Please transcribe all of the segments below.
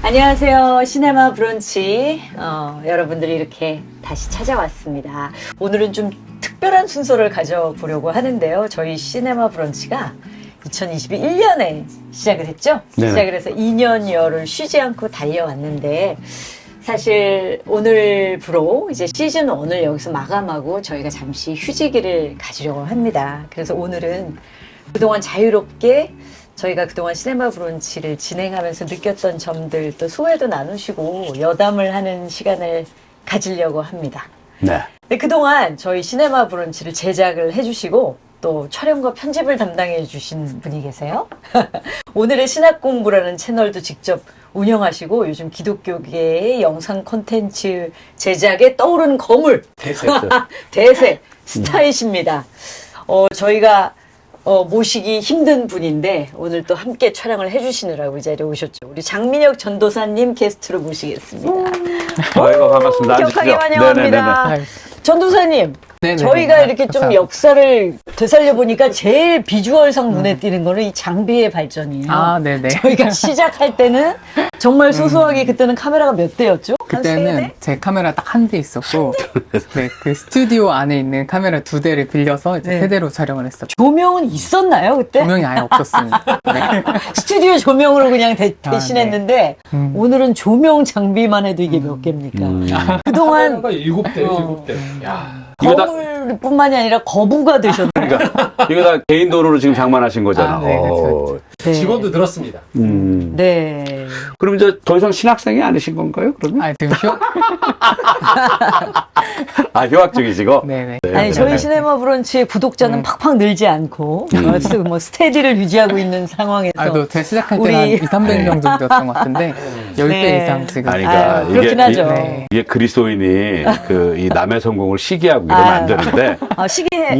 안녕하세요. 시네마 브런치. 여러분들이 이렇게 다시 찾아왔습니다. 오늘은 좀 특별한 순서를 가져보려고 하는데요. 저희 시네마 브런치가 2021년에 시작을 했죠? 네네. 시작을 해서 2년여를 쉬지 않고 달려왔는데, 사실 오늘부로 이제 시즌 1을 여기서 마감하고 저희가 잠시 휴지기를 가지려고 합니다. 그래서 오늘은 그동안 자유롭게 저희가 그동안 시네마 브런치를 진행하면서 느꼈던 점들, 또 소회도 나누시고 여담을 하는 시간을 가지려고 합니다. 네. 근데 그동안 저희 시네마 브런치를 제작을 해주시고 또 촬영과 편집을 담당해 주신 분이 계세요. 오늘의 신학 공부라는 채널도 직접 운영하시고 요즘 기독교계의 영상 콘텐츠 제작에 떠오르는 거물 대세 스타이십니다. 저희가 모시기 힘든 분인데 오늘 또 함께 촬영을 해주시느라고 이 자리에 오셨죠. 우리 장민혁 전도사님 게스트로 모시겠습니다. 아이고, 반갑습니다. 격하게 앉으시죠. 환영합니다. 네네네네. 전도사님, 네네네. 저희가 이렇게 좀 감사합니다. 역사를 되살려보니까 제일 비주얼상 눈에 띄는 거는 이 장비의 발전이에요. 아, 네네. 저희가 시작할 때는 정말 소소하게 그때는 카메라가 몇 대였죠? 한 세 그때는 대? 제 카메라 딱 한 대 있었고, 네, 그 스튜디오 안에 있는 카메라 2대를 빌려서 이제 네. 3대로 촬영을 했었죠. 조명은 있었나요, 그때? 조명이 아예 없었습니다. 네. 스튜디오 조명으로 그냥 대신했는데 네. 오늘은 조명 장비만 해도 이게 몇 개입니까? 그동안 카메라가 7대. 야. 이거 다- 거물뿐만이 아니라 거부가 되셨네요. 그러니까 이거 다 개인 돈으로 지금 장만하신 거잖아. 아, 네, 그렇죠. 네. 직원도 들었습니다. 네. 그럼 이제 더 이상 신학생이 아니신 건가요? 그러면? 아, 지금 아, 휴학 중이시고? 네네. 아니 저희 시네마 브런치의 구독자는 팍팍 늘지 않고 뭐 스테디를 유지하고 있는 상황에서 아, 또 제가 시작할 우리- 때는 한 2, 300명 정도였던 것 같은데, 10배 네. 이상 지금. 아니, 그러니까 아유, 그렇긴 하죠. 네. 이게 그리스도인이 이 남의 성공을 시기하고 이러면 안 되는데.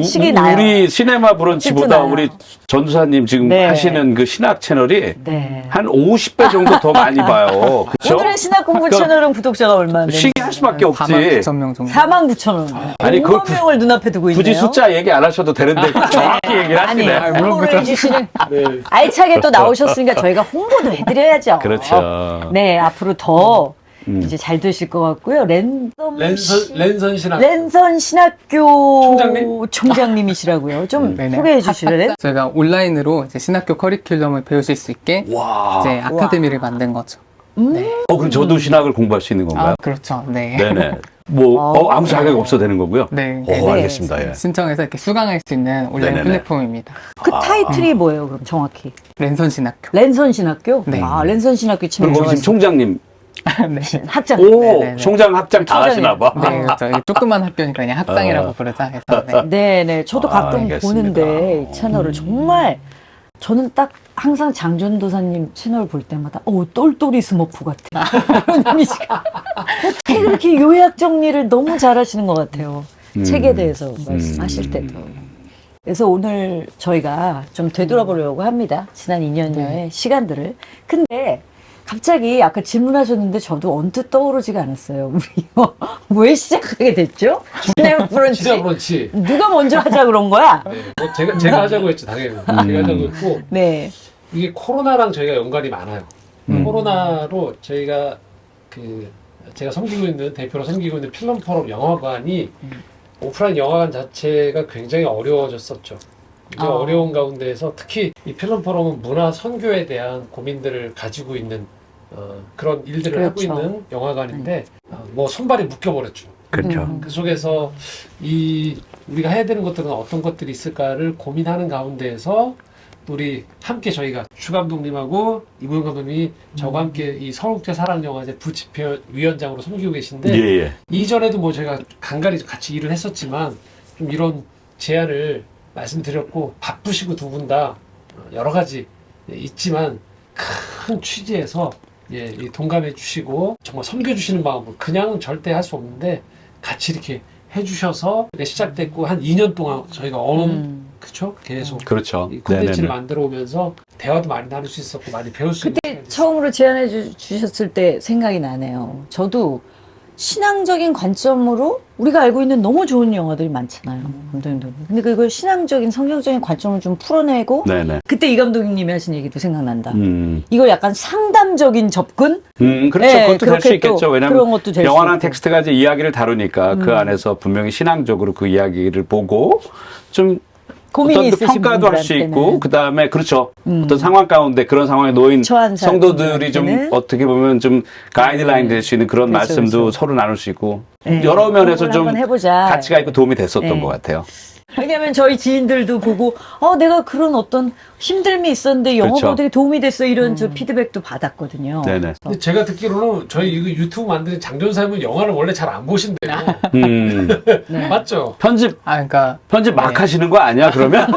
시기 나요. 우리 시네마 브런치보다 나요. 우리 전도사님 지금 네. 하시는 그 신학 채널이 네. 한 50배 정도 더 많이 봐요. 그쵸? 오늘의 신학 공부 그러니까 채널은 구독자가 얼마인데? 시기할 수밖에 없지. 49,000명 정도. 49,000원. 아니, 5만 그 명을 눈앞에 두고 있네요. 굳이 숫자 얘기 안 하셔도 되는데 정확히 얘기를 아니, 하시네. 물론 홍보를 그렇죠. 해주시는 네. 알차게 또 나오셨으니까 저희가 홍보도 해드려야죠. 그렇죠. 네, 앞으로 더 이제 잘 되실 것 같고요. 랜선 신학. 랜선 신학교 총장님? 총장님이시라고요. 좀 네네. 소개해 주실래요? 저희가 온라인으로 이제 신학교 커리큘럼을 배우실 수 있게 와. 이제 아카데미를 만든 거죠. 그럼 저도 신학을 공부할 수 있는 건가요? 아, 그렇죠. 네. 네네. 뭐, 아무 자격이 없어도 되는 거고요? 네. 오, 네. 알겠습니다. 예. 신청해서 이렇게 수강할 수 있는 온라인 네네네. 플랫폼입니다. 그 타이틀이 뭐예요, 그럼 정확히? 랜선 신학교. 랜선 신학교? 네. 아, 랜선 신학교 치면 그럼 거기 지금 총장님, 네. 학장. 오, 네네네. 총장 학장 다 하시나 봐. 네, 그렇죠. 이게 조그만 학교니까 그냥 학장이라고 부르자 해서. 네. 네네. 저도 가끔 알겠습니다. 보는데 이 채널을 정말 저는 딱 항상 장전도사님 채널 볼 때마다 똘똘이 스머프 같아. 그런 이미지가. 어떻게 그렇게 요약 정리를 너무 잘하시는 것 같아요. 책에 대해서 말씀하실 때도. 그래서 오늘 저희가 좀 되돌아보려고 합니다. 지난 2년여의 시간들을. 근데 갑자기 아까 질문하셨는데 저도 언뜻 떠오르지가 않았어요. 우리 왜 시작하게 됐죠? 시네마 브런치. 시작 브런치. 누가 먼저 하자 그런 거야? 네. 뭐 제가 하자고 했죠, 당연히. 제가 하자고 했고, 네. 이게 코로나랑 저희가 연관이 많아요. 코로나로 저희가 제가 섬기고 있는, 대표로 섬기고 있는 필름 포럼 영화관이 오프라인 영화관 자체가 굉장히 어려워졌었죠. 이제 어려운 가운데에서 특히 이 필름 포럼은 문화 선교에 대한 고민들을 가지고 있는 그런 일들을 하고 그렇죠. 있는 영화관인데 뭐 손발이 묶여버렸죠. 그렇죠. 그 속에서 우리가 해야 되는 것들은 어떤 것들이 있을까를 고민하는 가운데에서 우리 함께 저희가 추 감독님하고 이구영 감독님이 저와 함께 이 서울국제 사랑영화제 부집회위원장으로 섬기고 계신데 예, 예. 이전에도 뭐 제가 간간히 같이 일을 했었지만 좀 이런 제안을 말씀드렸고 바쁘시고 두 분 다 여러 가지 있지만 큰 취지에서 이 동감해 주시고 정말 섬겨주시는 마음으로 그냥 절대 할 수 없는데 같이 이렇게 해주셔서 시작됐고 한 2년 동안 저희가 그쵸? 계속 그렇죠. 이 콘텐츠를 네네네. 만들어 오면서 대화도 많이 나눌 수 있었고 많이 배울 수 그때 있는 처음으로 제안해 주셨을 때 생각이 나네요. 저도 신앙적인 관점으로 우리가 알고 있는 너무 좋은 영화들이 많잖아요. 감독님들. 근데 그걸 신앙적인, 성경적인 관점을 좀 풀어내고 네네. 그때 이 감독님이 하신 얘기도 생각난다. 이걸 약간 상담적인 접근? 그렇죠. 네, 그것도 될 수 그렇게 있겠죠. 또 왜냐하면 그런 것도 될수 영화나 있고. 텍스트가 이제 이야기를 다루니까 그 안에서 분명히 신앙적으로 그 이야기를 보고 좀 고민이 어떤 그 있으신 평가도 할 수 분들한테는. 있고 그 다음에 그렇죠. 어떤 상황 가운데 그런 상황에 놓인 처한 성도들이 좀 사람들한테는. 어떻게 보면 좀 가이드라인 될 수 있는 그런 그렇죠, 말씀도 그렇죠. 서로 나눌 수 있고 네, 여러 면에서 그런 걸 좀 한번 해보자. 가치가 있고 도움이 됐었던 네. 것 같아요. 왜냐면 저희 지인들도 보고 내가 그런 어떤 힘듦이 있었는데 영화 그렇죠. 보고 되게 도움이 됐어 이런 저 피드백도 받았거든요. 네네. 근데 제가 듣기로는 저희 이거 유튜브 만드는 장전사님은 영화를 원래 잘 안 보신대요. 네. 맞죠? 편집 그러니까 막 네. 하시는 거 아니야 그러면?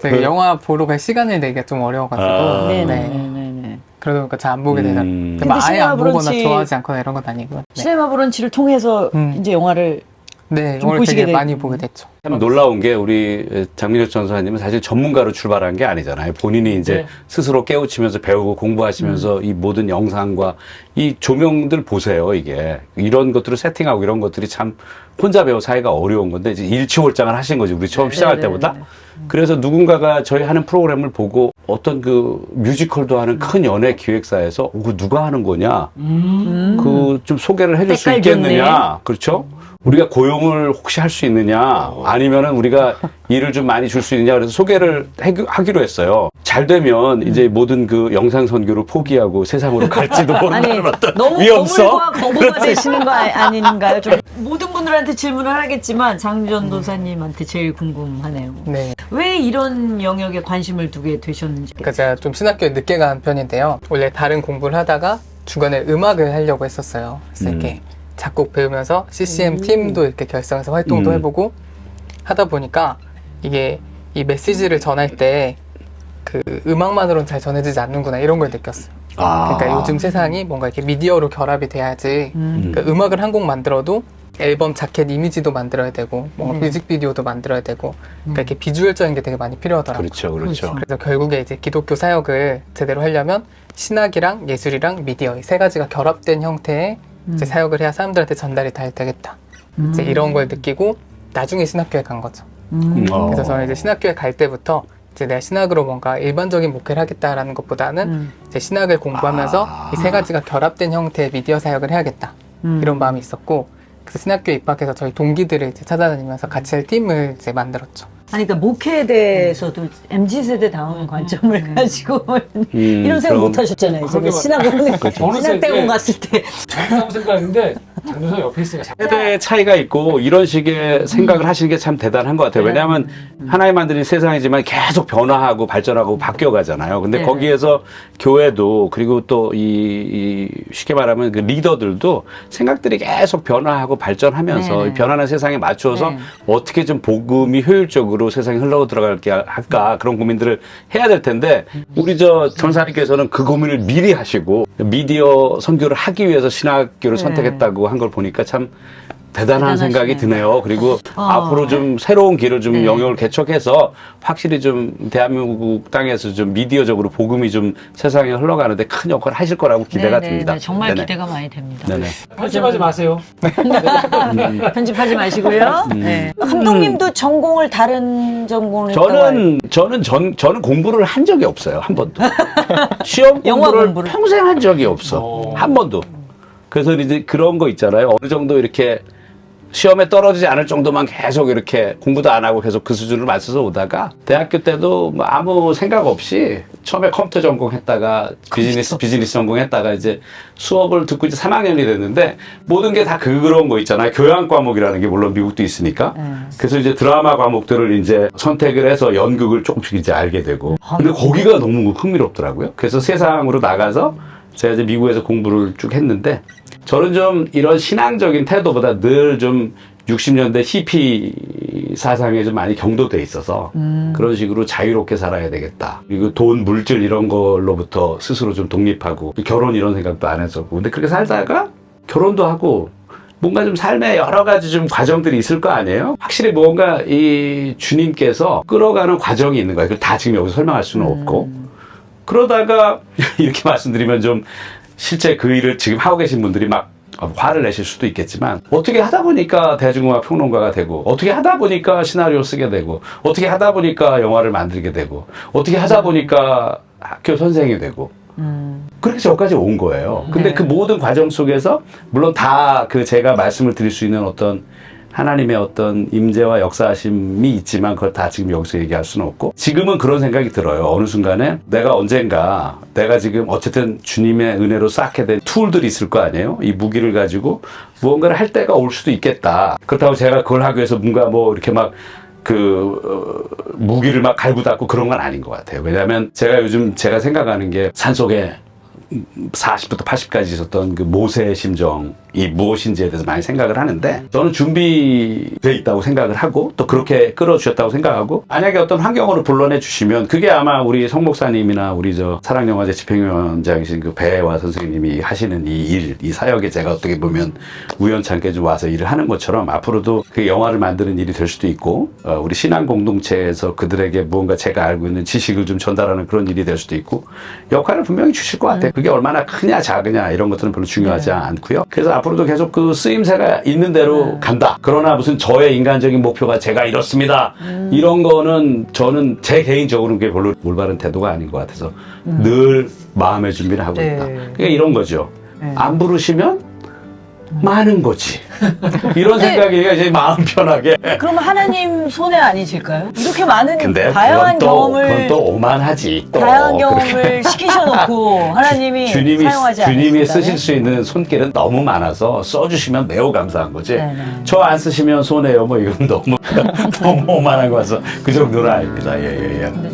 제가 영화 보러 갈 시간을 내기가 좀 어려워가지고 아. 네네네네. 그러다 보니까 잘 안 보게 되더라고요. 근데 근데 막 아예 안 시네마 보거나 브런치- 좋아하지 않거나 이런 건 아니고요. 네, 시네마 브런치를 통해서 이제 영화를 네 좀 영화를 보시게 되게 되고. 많이 보게 됐죠. 참 놀라운 게 우리 장민혁 전사님은 사실 전문가로 출발한 게 아니잖아요. 본인이 이제 네. 스스로 깨우치면서 배우고 공부하시면서 이 모든 영상과 이 조명들 보세요. 이게 이런 것들을 세팅하고 이런 것들이 참 혼자 배우 사이가 어려운 건데 이제 일치월장을 하신 거지 우리 처음 시작할 네네네. 때보다. 그래서 누군가가 저희 하는 프로그램을 보고 어떤 그 뮤지컬도 하는 큰 연예 기획사에서 그 누가 하는 거냐 그 좀 소개를 해줄 수 때깔 있겠느냐 그렇죠? 우리가 고용을 혹시 할 수 있느냐 아니면은 우리가 일을 좀 많이 줄 수 있느냐 그래서 소개를 하기로 했어요. 잘 되면 이제 모든 그 영상 선교를 포기하고 세상으로 갈지도 아니 모르는 어떤 너무 위험성. 거물과 거부가 되시는 거 아닌가요? 좀 모든 분들한테 질문을 하겠지만 장전 도사님한테 제일 궁금하네요. 네. 왜 이런 영역에 관심을 두게 되셨는지. 그러니까 제가 좀 신학교에 늦게 간 편인데요. 원래 다른 공부를 하다가 중간에 음악을 하려고 했었어요. 그래서 이렇게 작곡 배우면서 CCM 팀도 이렇게 결성해서 활동도 해보고 하다 보니까 이게 이 메시지를 전할 때 그 음악만으로는 잘 전해지지 않는구나 이런 걸 느꼈어요. 그러니까 요즘 세상이 뭔가 이렇게 미디어로 결합이 돼야지 그러니까 음악을 한 곡 만들어도 앨범 자켓 이미지도 만들어야 되고 뭔가 뮤직비디오도 만들어야 되고 그러니까 이렇게 비주얼적인 게 되게 많이 필요하더라고요. 그렇죠, 그렇죠. 그래서 결국에 이제 기독교 사역을 제대로 하려면 신학이랑 예술이랑 미디어 이 세 가지가 결합된 형태의 이제 사역을 해야 사람들한테 전달이 잘 되겠다. 이제 이런 걸 느끼고 나중에 신학교에 간 거죠. 그래서 저는 이제 신학교에 갈 때부터 이제 내가 신학으로 뭔가 일반적인 목회를 하겠다라는 것보다는 이제 신학을 공부하면서 이 세 가지가 결합된 형태의 미디어 사역을 해야겠다. 이런 마음이 있었고 그래서 신학교에 입학해서 저희 동기들을 이제 찾아다니면서 같이 할 팀을 이제 만들었죠. 아니, 그러니까 목회에 대해서도 MZ세대다운 관점을 가지고 이런 생각 그럼- 못 하셨잖아요. 제가 그러게 신학대원 갔을 때. 아무 생각인데 장전사 옆에 있으니까 세대 차이가 있고 이런 식의 생각을 하시는 게 참 대단한 것 같아요. 왜냐하면 하나님 만드는 세상이지만 계속 변화하고 발전하고 바뀌어가잖아요. 근데 네. 거기에서 교회도 그리고 또 이 쉽게 말하면 그 리더들도 생각들이 계속 변화하고 발전하면서 네. 이 변하는 세상에 맞추어서 네. 어떻게 좀 복음이 효율적으로 세상에 흘러 들어갈게 할까 그런 고민들을 해야 될 텐데 우리 저 전사님께서는 그 고민을 미리 하시고 미디어 선교를 하기 위해서 신학교를 네. 선택했다고 한 걸 보니까 참 대단한 대단하시네요. 생각이 드네요. 그리고 앞으로 좀 새로운 길을 좀 네. 영역을 개척해서 확실히 좀 대한민국 땅에서 좀 미디어적으로 복음이 좀 세상에 흘러가는데 큰 역할을 하실 거라고 기대가 네, 됩니다. 네, 정말 네네. 기대가 많이 됩니다. 네네. 편집하지 마세요. 편집하지 마시고요. 네. 감독님도 전공을 다른 전공을 저는 공부를 한 적이 없어요. 한 번도. 시험 영화 공부를 공부를. 평생 한 적이 없어. 한 번도. 그래서 이제 그런 거 있잖아요. 어느 정도 이렇게 시험에 떨어지지 않을 정도만 계속 이렇게 공부도 안 하고 계속 그 수준을 맞춰서 오다가 대학교 때도 뭐 아무 생각 없이 처음에 컴퓨터 전공했다가 비즈니스 전공했다가 이제 수업을 듣고 이제 3학년이 됐는데 모든 게 다 그런 거 있잖아요. 교양 과목이라는 게 물론 미국도 있으니까. 그래서 이제 드라마 과목들을 이제 선택을 해서 연극을 조금씩 이제 알게 되고. 근데 거기가 너무 흥미롭더라고요. 그래서 세상으로 나가서 제가 이제 미국에서 공부를 쭉 했는데 저는 좀 이런 신앙적인 태도보다 늘 좀 60년대 히피 사상에 좀 많이 경도돼 있어서 그런 식으로 자유롭게 살아야 되겠다. 그리고 돈, 물질 이런 걸로부터 스스로 좀 독립하고 결혼 이런 생각도 안 했었고 근데 그렇게 살다가 결혼도 하고 뭔가 좀 삶에 여러 가지 좀 과정들이 있을 거 아니에요? 확실히 뭔가 이 주님께서 끌어가는 과정이 있는 거예요. 그걸 다 지금 여기서 설명할 수는 없고 그러다가 이렇게 말씀드리면 좀 실제 그 일을 지금 하고 계신 분들이 막 화를 내실 수도 있겠지만 어떻게 하다 보니까 대중음악 평론가가 되고 어떻게 하다 보니까 시나리오 쓰게 되고 어떻게 하다 보니까 영화를 만들게 되고 어떻게 하다 보니까 학교 선생이 되고 그렇게 저까지 온 거예요. 근데 네. 그 모든 과정 속에서 물론 다 그 제가 말씀을 드릴 수 있는 어떤 하나님의 어떤 임재와 역사하심이 있지만 그걸 다 지금 여기서 얘기할 수는 없고 지금은 그런 생각이 들어요. 어느 순간에 내가 언젠가 내가 지금 어쨌든 주님의 은혜로 쌓게 된 툴들이 있을 거 아니에요. 이 무기를 가지고 무언가를 할 때가 올 수도 있겠다. 그렇다고 제가 그걸 하기 위해서 뭔가 뭐 이렇게 막 무기를 막 갈고 닦고 그런 건 아닌 것 같아요. 왜냐하면 제가 요즘 제가 생각하는 게 산속에 40부터 80까지 있었던 그 모세의 심정이 무엇인지에 대해서 많이 생각을 하는데 저는 준비되어 있다고 생각을 하고 또 그렇게 끌어주셨다고 생각하고 만약에 어떤 환경으로 불러내 주시면 그게 아마 우리 성 목사님이나 우리 저 사랑영화제 집행위원장이신 그 배와 선생님이 하시는 이 사역에 제가 어떻게 보면 우연찮게 좀 와서 일을 하는 것처럼 앞으로도 그 영화를 만드는 일이 될 수도 있고 우리 신앙 공동체에서 그들에게 무언가 제가 알고 있는 지식을 좀 전달하는 그런 일이 될 수도 있고 역할을 분명히 주실 것 같아요. 그게 얼마나 크냐 작으냐 이런 것들은 별로 중요하지 않고요. 그래서 앞으로도 계속 그 쓰임새가 있는 대로 간다. 그러나 무슨 저의 인간적인 목표가 제가 이렇습니다. 이런 거는 저는 제 개인적으로는 그게 별로 올바른 태도가 아닌 것 같아서 늘 마음의 준비를 하고 네. 있다. 그러니까 이런 거죠. 네. 안 부르시면 많은 거지. 이런 근데- 생각이 이제 마음 편하게. 그럼 하나님 손해 아니실까요? 이렇게 많은 근데 다양한 그건 경험을 또 오만하지. 또 다양한 그렇게. 경험을 시키셔놓고 하나님이 사용하지 주님이 않으신다면? 쓰실 수 있는 손길은 너무 많아서 써주시면 매우 감사한 거지. 네네. 저 안 쓰시면 손해요. 뭐 이건 너무 너무 오만한 거라서 그 정도는 아닙니다. 예. 근데